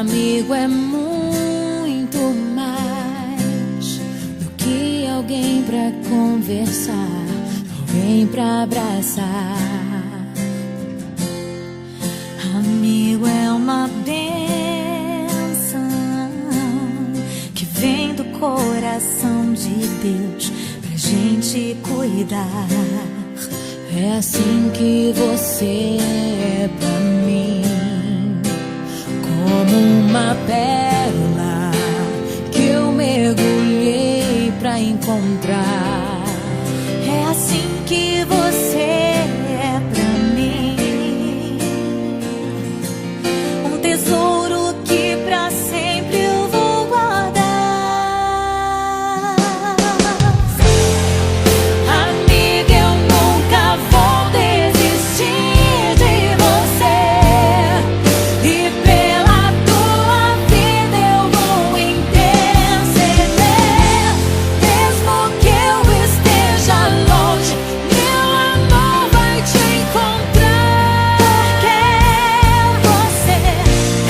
Amigo é muito mais do que alguém pra conversar, alguém pra abraçar. Amigo é uma bênção que vem do coração de Deus pra gente cuidar. É assim que você é pra mim, como uma pérola que eu mergulhei pra encontrar. É assim que você é pra mim, um tesouro que pra sempre eu vou guardar. Amiga, eu nunca vou desistir de você, e pela tua vida eu vou interceder. Mesmo que eu esteja longe, meu amor vai te encontrar. Porque você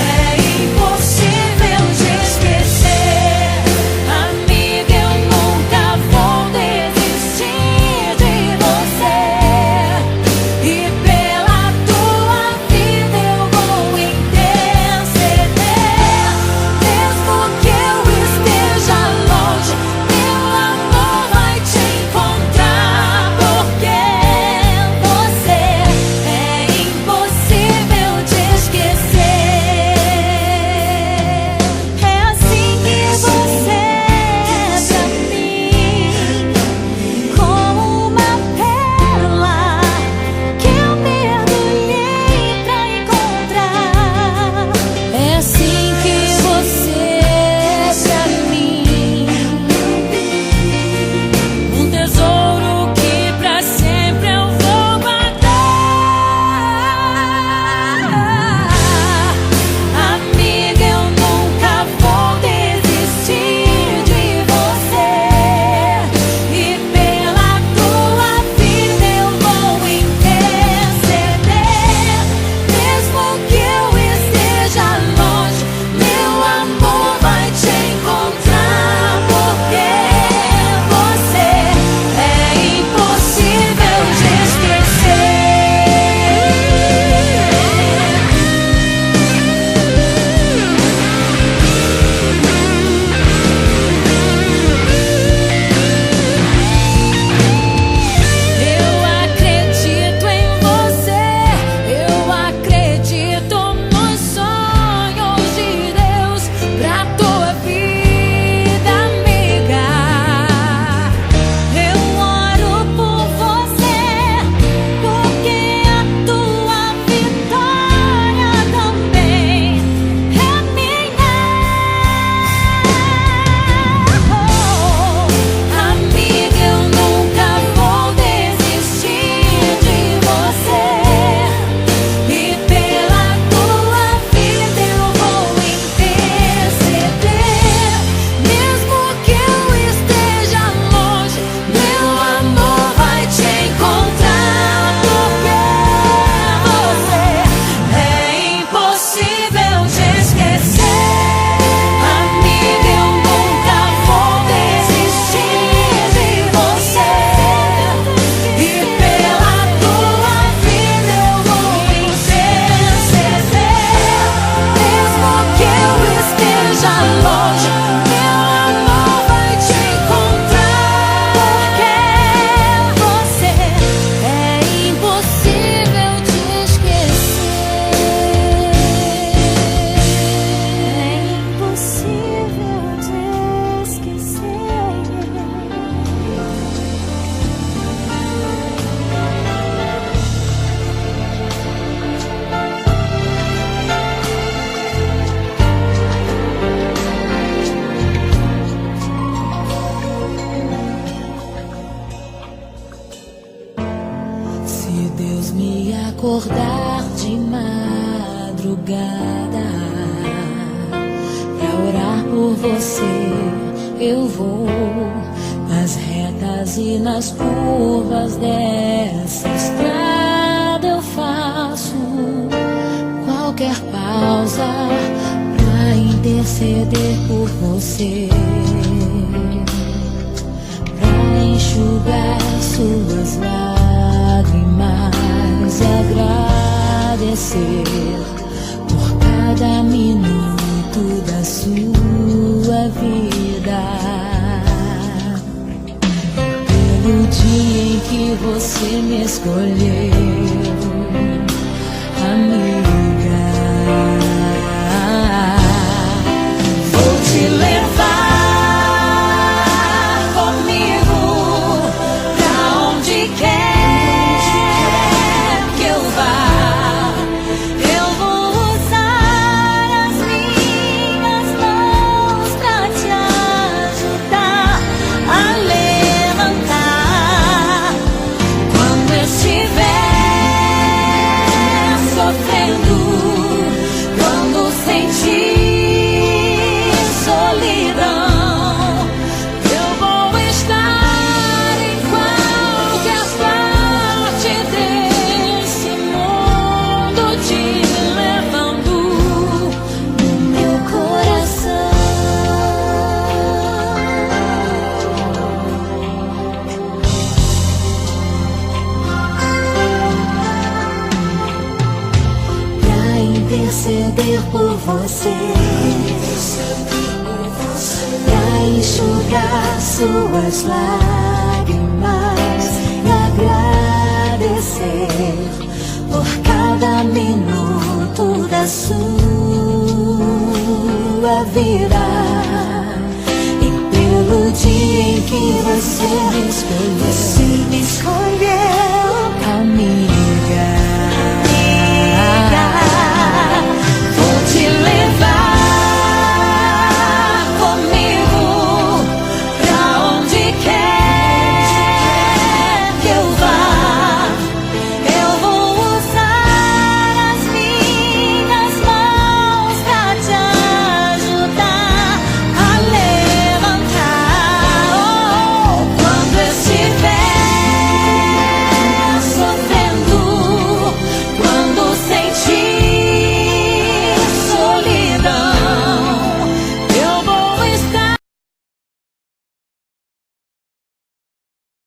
é impossível de esquecer. Amiga, eu nunca vou desistir de você, e pela tua vida eu vou interceder. Mesmo que eu esteja longe, meu amor vai te encontrar. Porque você é impossível de esquecer. É assim que você é pra mim, como uma pérola que eu mergulhei pra encontrar. É assim que você é pra mim, um tesouro que pra sempre eu vou guardar. Amiga, eu nunca vou desistir de você, e pela tua vida eu vou interceder. Mesmo que eu esteja longe, meu amor vai te encontrar. Porque você é impossível de esquecer. Eu acredito em você, eu acredito nos sonhos de Deus pra tua vida, amiga. Eu oro por você, porque a tua vitória também é minha. Amiga, eu nunca vou desistir de você, e pela tua vida eu vou interceder. Mesmo que eu esteja longe, meu amor vai te encontrar. Porque você é impossível de esquecer. Amiga, eu nunca vou desistir de você, e pela tua vida eu vou interceder. Mesmo que eu esteja longe, meu amor vai te encontrar. Porque você é impossível de esquecer. É impossível de esquecer. Se Deus me acordar de madrugada pra orar por você, eu vou nas retas e nas curvas dessa estrada. Eu faço qualquer pausa pra interceder por você, pra enxugar suas lágrimas e agradecer por cada minuto da sua vida, pelo dia em que você me escolheu, amiga. Vou te levar comigo pra onde quer que eu vá. Eu vou usar as minhas mãos pra te ajudar a levantar quando eu estiver sofrendo, quando sentir solidão. Eu vou estar em qualquer parte desse mundo, te levando no meu coração. Pra interceder por você, pra enxugar suas lágrimas e agradecer por cada minuto da sua vida, e pelo dia em que você me escolheu, amiga.